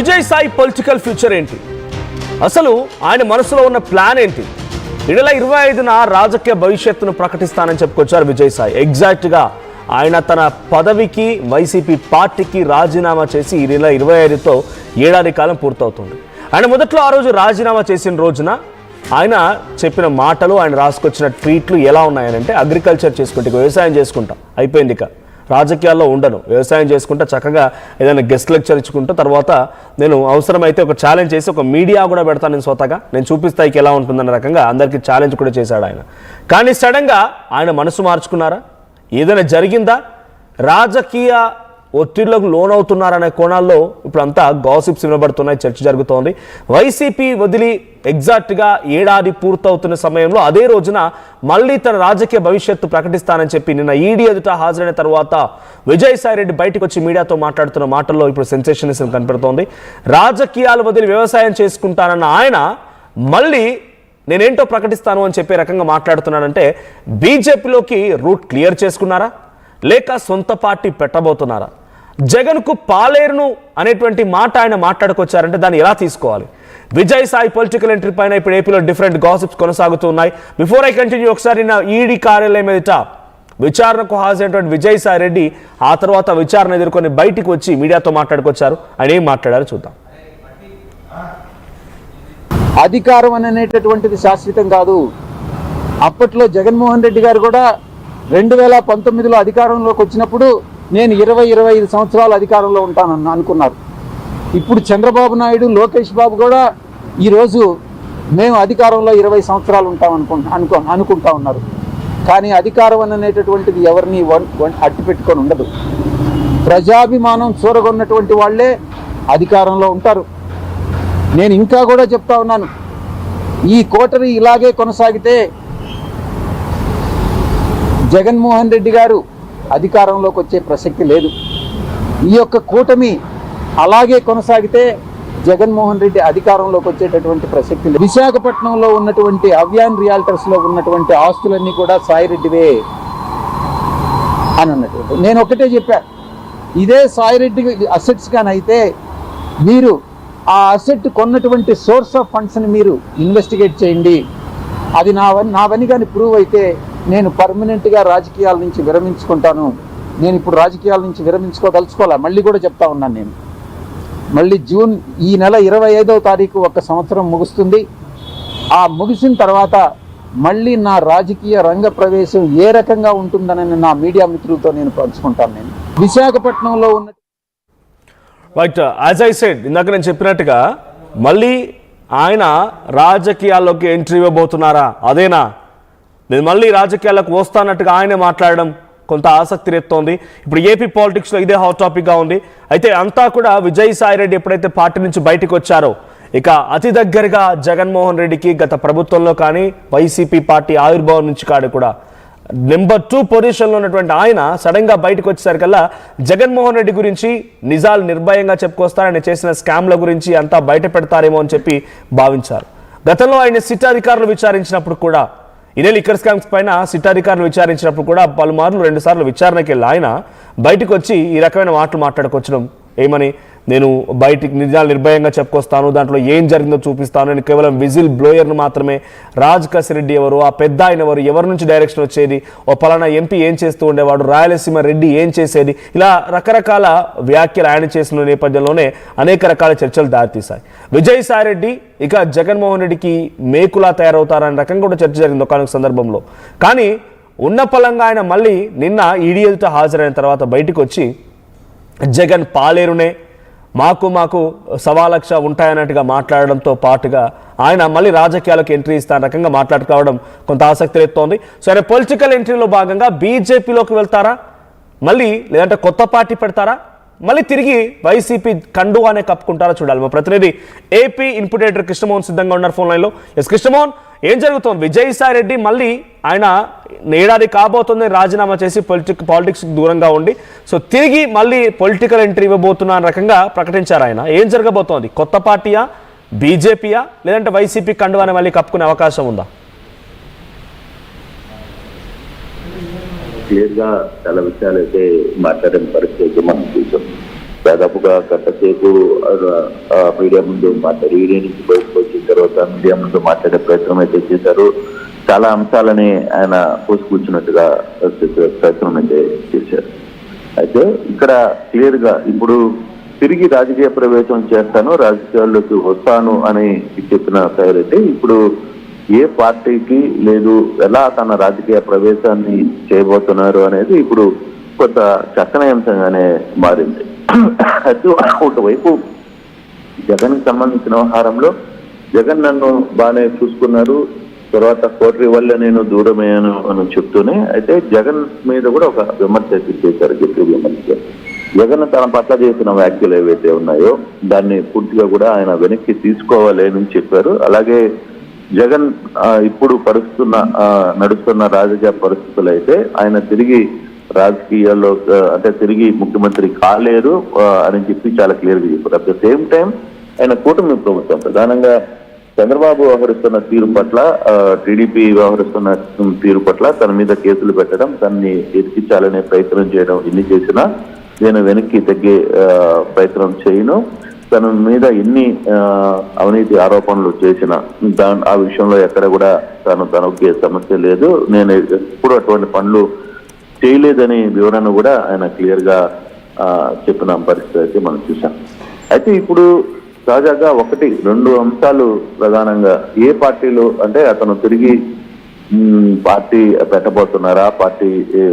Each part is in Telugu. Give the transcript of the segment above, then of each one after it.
విజయ్ సాయి పొలిటికల్ ఫ్యూచర్ ఏంటి? అసలు ఆయన మనసులో ఉన్న ప్లాన్ ఏంటి? 2025న రాజకీయ భవిష్యత్తును ప్రకటిస్తానని చెప్పుకొచ్చారు విజయ్ సాయి. ఎగ్జాక్ట్గా ఆయన తన పదవికి వైసీపీ పార్టీకి రాజీనామా చేసి 2025తో ఏడాది కాలం పూర్తవుతుంది. ఆయన మొదట్లో ఆ రోజు రాజీనామా చేసిన రోజున ఆయన చెప్పిన మాటలు, ఆయన రాసుకొచ్చిన ట్వీట్లు ఎలా ఉన్నాయనంటే, అగ్రికల్చర్ చేసుకుంటే వ్యవసాయం చేసుకుంటా, అయిపోయింది, ఇక రాజకీయాల్లో ఉండను, వ్యవసాయం చేసుకుంటా చక్కగా ఏదైనా గెస్ట్ లెక్చర్ ఇచ్చుకుంటా, తర్వాత నేను అవసరమైతే ఒక ఛాలెంజ్ చేసి ఒక మీడియా కూడా పెడతాను, నేను స్వతగా నేను చూపిస్తా ఇక ఎలా ఉంటుందన్న రకంగా అందరికీ ఛాలెంజ్ కూడా చేశాడు ఆయన. కానీ సడన్గా ఆయన మనసు మార్చుకున్నారా? ఏదైనా జరిగిందా? రాజకీయ ఒత్తిళ్లకు లోనవుతున్నారనే కోణాల్లో ఇప్పుడు అంతా గాసిప్స్ వినబడుతున్నాయి, చర్చ జరుగుతోంది. వైసీపీ వదిలి ఎగ్జాక్ట్గా ఏడాది పూర్తవుతున్న సమయంలో అదే రోజున మళ్ళీ తన రాజకీయ భవిష్యత్తు ప్రకటిస్తానని చెప్పి నిన్న ఈడీ ఎదుట హాజరైన తర్వాత విజయసాయి రెడ్డి బయటకు వచ్చి మీడియాతో మాట్లాడుతున్న మాటల్లో ఇప్పుడు సెన్సేషనిజం కనపడుతోంది. రాజకీయాలు వదిలి వ్యవసాయం చేసుకుంటానన్న ఆయన మళ్ళీ నేనేంటో ప్రకటిస్తాను అని చెప్పే రకంగా మాట్లాడుతున్నాడంటే, బీజేపీలోకి రూట్ క్లియర్ చేసుకున్నారా లేక సొంత పార్టీ పెట్టబోతున్నారా? జగన్కు పాలేరును అనేటువంటి మాట ఆయన మాట్లాడుకొచ్చారంటే దాన్ని ఎలా తీసుకోవాలి? విజయ్ సాయి పొలిటికల్ ఎంట్రీ పైన ఇప్పుడు ఏపీలో డిఫరెంట్ గాసిప్స్ కొనసాగుతున్నాయి. బిఫోర్ ఐ కంటిన్యూ, ఒకసారి నా ఈడీ కార్యాలయం ఎదుట విచారణకు హాజరైనటువంటి విజయ్ సాయి రెడ్డి ఆ తర్వాత విచారణ ఎదుర్కొని బయటికి వచ్చి మీడియాతో మాట్లాడుకొచ్చారు. ఆయన ఏం మాట్లాడారో చూద్దాం. అధికారం అనేటటువంటిది శాశ్వతం కాదు. అప్పట్లో జగన్మోహన్ రెడ్డి గారు కూడా 2019లో అధికారంలోకి వచ్చినప్పుడు నేను 20-25 సంవత్సరాలు అధికారంలో ఉంటానని అనుకున్నారు. ఇప్పుడు చంద్రబాబు నాయుడు, లోకేష్ బాబు కూడా ఈరోజు మేము అధికారంలో 20 సంవత్సరాలు ఉంటాం అనుకుంటా ఉన్నారు. కానీ అధికారం అనేటటువంటిది ఎవరిని అట్టి పెట్టుకొని ఉండదు. ప్రజాభిమానం చూరగొన్నటువంటి వాళ్ళే అధికారంలో ఉంటారు. నేను ఇంకా కూడా చెప్తా ఉన్నాను, ఈ కోటరీ ఇలాగే కొనసాగితే జగన్మోహన్ రెడ్డి గారు అధికారంలోకి వచ్చే ప్రసక్తి లేదు. ఈ యొక్క కూటమి అలాగే కొనసాగితే జగన్మోహన్ రెడ్డి అధికారంలోకి వచ్చేటటువంటి ప్రసక్తి లేదు. విశాఖపట్నంలో ఉన్నటువంటి అవ్యాన్ రియాల్టర్స్లో ఉన్నటువంటి ఆస్తులన్నీ కూడా సాయి రెడ్డివే అని అన్నటువంటి నేను ఒకటే చెప్పా, ఇదే సాయి రెడ్డి అసెట్స్ కానీ అయితే మీరు ఆ అసెట్ కొన్నటువంటి సోర్స్ ఆఫ్ ఫండ్స్ని మీరు ఇన్వెస్టిగేట్ చేయండి. అది నావని కానీ ప్రూవ్ అయితే నేను పర్మనెంట్గా రాజకీయాల నుంచి విరమించుకుంటాను. నేను ఇప్పుడు రాజకీయాల నుంచి విరమించుకోదలుచుకోవాలా, మళ్ళీ కూడా చెప్తా ఉన్నాను. నేను మళ్ళీ ఈ నెల 25వ తారీఖు 1 సంవత్సరం ముగుస్తుంది. ఆ ముగిసిన తర్వాత మళ్ళీ నా రాజకీయ రంగ ప్రవేశం ఏ రకంగా ఉంటుందని నా మీడియా మిత్రులతో నేను పంచుకుంటాను. నేను విశాఖపట్నంలో ఉన్న రైట్, యాజ్ ఐ సెడ్, ఇందాక నేను చెప్పినట్టుగా మళ్ళీ ఆయన రాజకీయాల్లోకి ఎంట్రీ ఇవ్వబోతున్నారా? అదేనా? నేను మళ్ళీ రాజకీయాలకు వస్తానట్టుగా ఆయనే మాట్లాడడం కొంత ఆసక్తి రేపుతోంది. ఇప్పుడు ఏపీ పాలిటిక్స్లో ఇదే హాట్ టాపిక్గా ఉంది. అయితే అంతా కూడా విజయ్ సాయి రెడ్డి ఎప్పుడైతే పార్టీ నుంచి బయటకు వచ్చారో, ఇక అతి దగ్గరగా జగన్మోహన్ రెడ్డికి గత ప్రభుత్వంలో కానీ వైసీపీ పార్టీ ఆవిర్భావం నుంచి కాడు కూడా నెంబర్ 2 పొజిషన్లో ఉన్నటువంటి ఆయన సడన్గా బయటకు వచ్చేసరికల్లా జగన్మోహన్ రెడ్డి గురించి నిజాలు నిర్భయంగా చెప్పుకొస్తారు, ఆయన చేసిన స్కామ్ల గురించి అంతా బయట పెడతారేమో అని చెప్పి భావించారు. గతంలో ఆయన సిట్ అధికారులు విచారించినప్పుడు కూడా, ఇదే లిక్కర్ స్కామ్స్ పైన సిట్ అధికారులు విచారించినప్పుడు కూడా పలుమార్లు 2 సార్లు విచారణకి వెళ్ళి ఆయన బయటకు వచ్చి ఈ రకమైన మాటలు మాట్లాడుకొచ్చడం, ఏమని నేను బయటికి నిజాలు నిర్భయంగా చెప్పుకొస్తాను, దాంట్లో ఏం జరిగిందో చూపిస్తాను, నేను కేవలం విజిల్ బ్లోయర్ను మాత్రమే, రాజ్ కసిరెడ్డి ఎవరు, ఆ పెద్ద ఆయన ఎవరి నుంచి డైరెక్షన్ వచ్చేది, ఓ పలానా ఎంపీ ఏం చేస్తూ ఉండేవాడు, రాయలసీమ రెడ్డి ఏం చేసేది, ఇలా రకరకాల వ్యాఖ్యలు ఆయన చేసిన నేపథ్యంలోనే అనేక రకాల చర్చలు దారితీశాయి. విజయ్ సాయి రెడ్డి ఇక జగన్మోహన్ రెడ్డికి మేకులా తయారవుతారనే రకంగా కూడా చర్చ జరిగింది ఒకనొక సందర్భంలో. కానీ ఉన్న పలంగా ఆయన మళ్ళీ నిన్న ఈడీ ఎదుట హాజరైన తర్వాత బయటకు వచ్చి జగన్ పాలేరునే, మాకు 1,00,000 ఉంటాయన్నట్టుగా మాట్లాడడంతో పాటుగా ఆయన మళ్ళీ రాజకీయాలకు ఎంట్రీ ఇస్తాన రకంగా మాట్లాడుకోవడం కొంత ఆసక్తి రేపుతోంది. సరే, పొలిటికల్ ఎంట్రీలో భాగంగా బీజేపీలోకి వెళ్తారా మళ్ళీ, లేదంటే కొత్త పార్టీ పెడతారా, మళ్ళీ తిరిగి వైసీపీ కండువానే కప్పుకుంటారా చూడాలి. మా ప్రతినిధి ఏపీ ఇన్పుట్ ఎడిటర్ కృష్ణమోహన్ సిద్ధంగా ఉన్నారు ఫోన్ లైన్లో. ఎస్ కృష్ణమోహన్, ఏం జరుగుతోంది? విజయ్ సాయి రెడ్డి మళ్ళీ ఆయన ఏడాది కాబోతుంది రాజీనామా చేసి పాలిటిక్స్కి దూరంగా ఉండి, సో తిరిగి మళ్ళీ పొలిటికల్ ఎంట్రీ ఇవ్వబోతున్నా అనే రకంగా ప్రకటించారు ఆయన. ఏం జరగబోతోంది? కొత్త పార్టీయా, బీజేపీయా, లేదంటే వైసీపీ కండువానే మళ్ళీ కప్పుకునే అవకాశం ఉందా? క్లియర్ గా చాలా విషయాలు అయితే మాట్లాడిన పరిస్థితి మనం చూసాం. దాదాపుగా గంట సేపు మీడియా ముందు మాట్లాడి ఈడీ నుంచి బయటకు వచ్చిన తర్వాత మీడియా ముందు మాట్లాడే ప్రయత్నం అయితే చేశారు. చాలా అంశాలని ఆయన కూర్చున్నట్టుగా ప్రయత్నం అయితే చేశారు. అయితే ఇక్కడ క్లియర్ గా ఇప్పుడు తిరిగి రాజకీయ ప్రవేశం చేస్తాను, రాజకీయాల్లోకి వస్తాను అని చెప్పిన సైరెడ్డి ఇప్పుడు ఏ పార్టీకి లేదు, ఎలా తన రాజకీయ ప్రవేశాన్ని చేయబోతున్నారు అనేది ఇప్పుడు కొంత చర్చనీయాంశంగానే మారింది. అయితే ఒకవైపు జగన్ కి సంబంధించిన వ్యవహారంలో జగన్ నన్ను బాగానే చూసుకున్నారు, తర్వాత కోటరీ వల్ల నేను దూరమయ్యాను అని చెప్తూనే అయితే జగన్ మీద కూడా ఒక విమర్శ చేశారు. గట్టి విమర్శ. జగన్ తన పట్ల చేసిన వ్యాఖ్యలు ఏవైతే ఉన్నాయో దాన్ని పూర్తిగా కూడా ఆయన వెనక్కి తీసుకోవాలి అని చెప్పారు. అలాగే జగన్ ఇప్పుడు నడుస్తున్న రాజకీయ పరిస్థితులు అయితే ఆయన తిరిగి రాజకీయాల్లో అంటే తిరిగి ముఖ్యమంత్రి కాలేరు అని చెప్పి చాలా క్లియర్ గా చెప్పారు. అట్ ద సేమ్ టైం ఆయన కూటమి ప్రభుత్వం ప్రధానంగా చంద్రబాబు వ్యవహరిస్తున్న తీరు పట్ల, టీడీపీ వ్యవహరిస్తున్న తీరు పట్ల తన మీద కేసులు పెట్టడం, తనని ఎదిరించాలనే ప్రయత్నం చేయడం, ఎన్ని చేసినా నేను వెనక్కి తగ్గే ప్రయత్నం చేయను, తన మీద ఎన్ని అవినీతి ఆరోపణలు చేసిన ఆ విషయంలో ఎక్కడ కూడా తనకి సమస్య లేదు, నేను ఎప్పుడు అటువంటి పనులు చేయలేదని వివరణ కూడా ఆయన క్లియర్ గా చెప్పిన పరిస్థితి అయితే మనం చూసాం. అయితే ఇప్పుడు తాజాగా రెండు అంశాలు ప్రధానంగా ఏ పార్టీలు అంటే అతను తిరిగి పార్టీ పెట్టబోతున్నారా, పార్టీ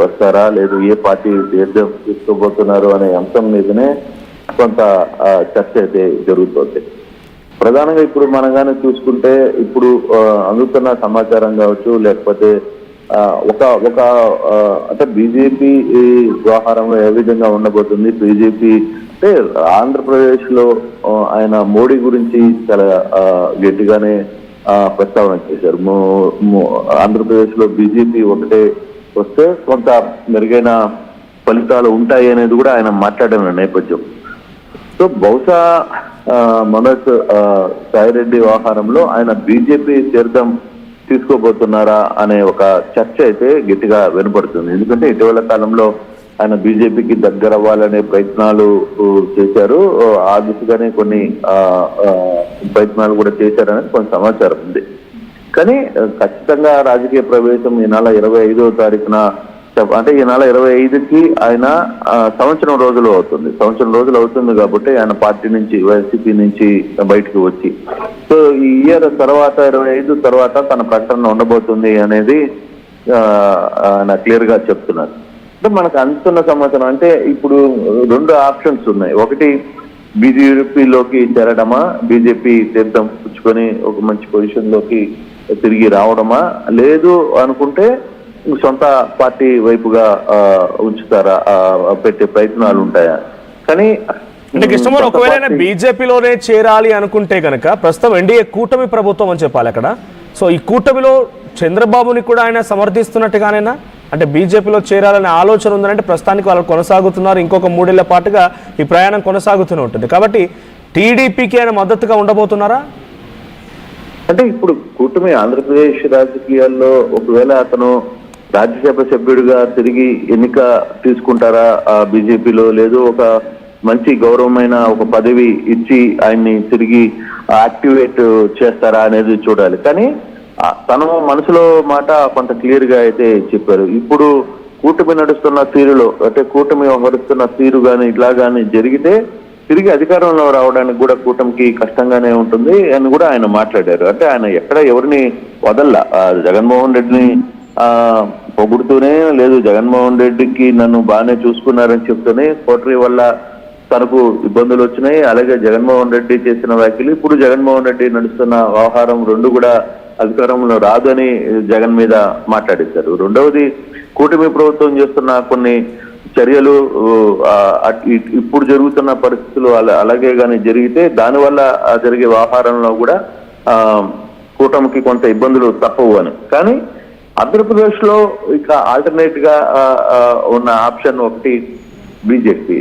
వస్తారా, లేదు ఏ పార్టీ తీర్థం తీసుకోబోతున్నారు అనే అంశం మీదనే కొంత చర్చ అయితే జరుగుతుంది. ప్రధానంగా ఇప్పుడు మనం కానీ చూసుకుంటే ఇప్పుడు అందుతున్న సమాచారం కావచ్చు, లేకపోతే ఒక అంటే బీజేపీ వ్యవహారంలో ఏ విధంగా ఉండబోతుంది, బీజేపీ అంటే ఆంధ్రప్రదేశ్ లో ఆయన మోడీ గురించి చాలా గట్టిగానే ప్రస్తావన చేశారు. ఆంధ్రప్రదేశ్ లో బీజేపీ ఒకటే వస్తే కొంత మెరుగైన ఫలితాలు ఉంటాయి అనేది కూడా ఆయన మాట్లాడిన నేపథ్యం. సో బహుశా మనోజ్ సాయిరెడ్డి వ్యవహారంలో ఆయన బీజేపీ తీర్థం తీసుకోబోతున్నారా అనే ఒక చర్చ అయితే గట్టిగా వినపడుతుంది. ఎందుకంటే ఇటీవల కాలంలో ఆయన బీజేపీకి దగ్గర అవ్వాలనే ప్రయత్నాలు చేశారు, ఆ దిశగానే కొన్ని ప్రయత్నాలు కూడా చేశారనేది కొంత సమాచారం ఉంది. కానీ ఖచ్చితంగా రాజకీయ ప్రవేశం ఈ నెల 25వ తారీఖున అంటే ఈ నెల 25కి ఆయన సంవత్సరం రోజులు అవుతుంది కాబట్టి ఆయన పార్టీ నుంచి వైసీపీ నుంచి బయటకు వచ్చి సో ఈ ఇయర్ తర్వాత 25 తర్వాత తన ప్రకటన ఉండబోతుంది అనేది ఆయన క్లియర్ గా చెప్తున్నారు. అంటే మనకు అందుతున్న సమాచారం అంటే ఇప్పుడు రెండు ఆప్షన్స్ ఉన్నాయి. ఒకటి బీజేపీలోకి చేరడమా, బీజేపీ తీర్థం పుచ్చుకొని ఒక మంచి పొజిషన్ లోకి తిరిగి రావడమా, లేదు అనుకుంటే సొంత పార్టీ వైపుగా ఉంచుతారా, పెట్టే ప్రయత్నాలు ఉంటాయా. కానీ అంటే కృష్ణమోహన్ ఒకవేళ బీజేపీలోనే చేరాలి అనుకుంటే కనుక ప్రస్తుతం ఎన్డీఏ కూటమి ప్రభుత్వం అని చెప్పాలి అక్కడ. సో ఈ కూటమిలో చంద్రబాబుని కూడా ఆయన సమర్థిస్తున్నట్టుగానేనా, అంటే బీజేపీలో చేరాలనే ఆలోచన ఉందంటే ప్రస్తుతానికి వాళ్ళు కొనసాగుతున్నారు, ఇంకొక 3 ఏళ్ల పాటుగా ఈ ప్రయాణం కొనసాగుతూనే ఉంటుంది. కాబట్టి టీడీపీకి ఆయన మద్దతుగా ఉండబోతున్నారా? అంటే ఇప్పుడు కూటమి ఆంధ్రప్రదేశ్ రాజకీయాల్లో ఒకవేళ అతను రాజ్యసభ సభ్యుడిగా తిరిగి ఎన్నిక తీసుకుంటారా బీజేపీలో, లేదు ఒక మంచి గౌరవమైన ఒక పదవి ఇచ్చి ఆయన్ని తిరిగి యాక్టివేట్ చేస్తారా అనేది చూడాలి. కానీ తను మనసులో మాట కొంత క్లియర్ గా అయితే చెప్పారు. ఇప్పుడు కూటమి నడుస్తున్న తీరులో అంటే కూటమి వ్యవహరిస్తున్న తీరు కానీ ఇట్లా కానీ జరిగితే తిరిగి అధికారంలో రావడానికి కూడా కూటమికి కష్టంగానే ఉంటుంది అని కూడా ఆయన మాట్లాడారు. అంటే ఆయన ఎక్కడ ఎవరిని వదల్లా, జగన్మోహన్ రెడ్డిని పొగుడుతూనే, లేదు జగన్మోహన్ రెడ్డికి నన్ను బాగానే చూసుకున్నారని చెప్తూనే కోటరీ వల్ల తనకు ఇబ్బందులు వచ్చినాయి. అలాగే జగన్మోహన్ రెడ్డి చేసిన వ్యాఖ్యలు, ఇప్పుడు జగన్మోహన్ రెడ్డి నడుస్తున్న వ్యవహారం రెండు కూడా అధికారంలో రాదు అని జగన్ మీద మాట్లాడేశారు. రెండవది కూటమి ప్రభుత్వం చేస్తున్న కొన్ని చర్యలు ఇప్పుడు జరుగుతున్న పరిస్థితులు అలాగే కానీ జరిగితే దానివల్ల జరిగే వ్యవహారంలో కూడా కూటమికి కొంత ఇబ్బందులు తప్పవు అని. కానీ ఆంధ్రప్రదేశ్ లో ఇక ఆల్టర్నేట్ గా ఉన్న ఆప్షన్ ఒకటి బీజేపీ.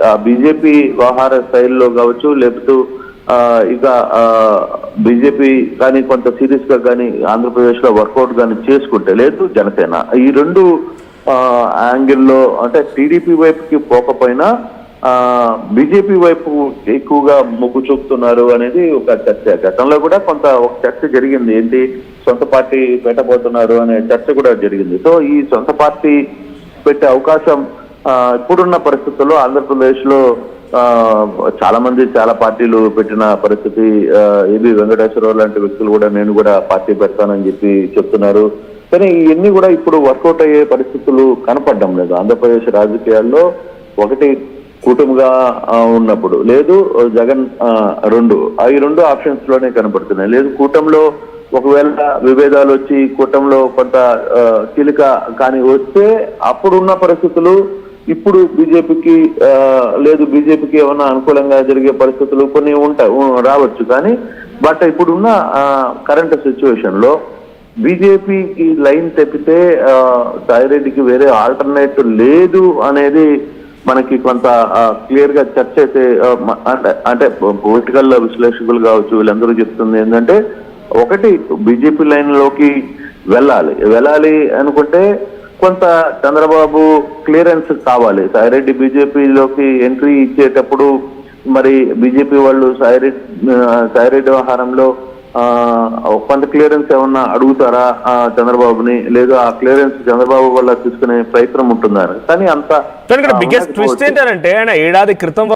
ఆ బీజేపీ వ్యవహార శైలిలో కావచ్చు, లేకపోతే ఇక బీజేపీ కానీ కొంత సీరియస్ గా కానీ ఆంధ్రప్రదేశ్ లో వర్కౌట్ కానీ చేసుకుంటే, లేదు జనసేన, ఈ రెండు యాంగిల్లో అంటే టీడీపీ వైపుకి పోకపోయినా బీజేపీ వైపు ఎక్కువగా మొగ్గు చూపుతున్నారు అనేది ఒక చర్చ. గతంలో కూడా ఒక చర్చ జరిగింది, ఏంటి సొంత పార్టీ పెట్టబోతున్నారు అనే చర్చ కూడా జరిగింది. సో ఈ సొంత పార్టీ పెట్టే అవకాశం ఇప్పుడున్న పరిస్థితుల్లో ఆంధ్రప్రదేశ్ లో చాలా మంది చాలా పార్టీలు పెట్టిన పరిస్థితి. ఏబి వెంకటేశ్వరరావు లాంటి వ్యక్తులు కూడా నేను కూడా పార్టీ పెడతానని చెప్పి చెప్తున్నారు. కానీ ఇవన్నీ కూడా ఇప్పుడు వర్కౌట్ అయ్యే పరిస్థితులు కనపడడం లేదు ఆంధ్రప్రదేశ్ రాజకీయాల్లో. ఒకటి కూటమిగా ఉన్నప్పుడు, లేదు జగన్ ఈ రెండు ఆప్షన్స్ లోనే కనపడుతున్నాయి. లేదు కూటమిలో ఒకవేళ విభేదాలు వచ్చి కూటమిలో కొంత కీలక కానీ వస్తే అప్పుడున్న పరిస్థితులు ఇప్పుడు బీజేపీకి లేదు, బీజేపీకి ఏమన్నా అనుకూలంగా జరిగే పరిస్థితులు కొన్ని రావచ్చు. కానీ బట్ ఇప్పుడున్న కరెంట్ సిచ్యువేషన్ లో బీజేపీకి లైన్ తెప్పితే సాయిరెడ్డికి వేరే ఆల్టర్నేట్ లేదు అనేది మనకి కొంత క్లియర్ గా చర్చ అయితే అంటే పొలిటికల్ విశ్లేషకులు కావచ్చు వీళ్ళందరూ చెప్తుంది ఏంటంటే, ఒకటి బీజేపీ లైన్ లోకి వెళ్ళాలి అనుకుంటే కొంత చంద్రబాబు క్లియరెన్స్ కావాలి. సాయిరెడ్డి బీజేపీలోకి ఎంట్రీ ఇచ్చేటప్పుడు మరి బీజేపీ వాళ్ళు సాయిరెడ్డి వ్యవహారంలో కొంత క్లియరెన్స్ ఏమన్నా అడుగుతారా చంద్రబాబుని, లేదు ఆ క్లియరెన్స్ చంద్రబాబు వల్ల తీసుకునే ప్రయత్నం ఉంటుందా? కానీ అంత బిగ్గెస్ట్ ట్విస్ట్ ఏంటంటే ఆయన ఏడాది క్రితం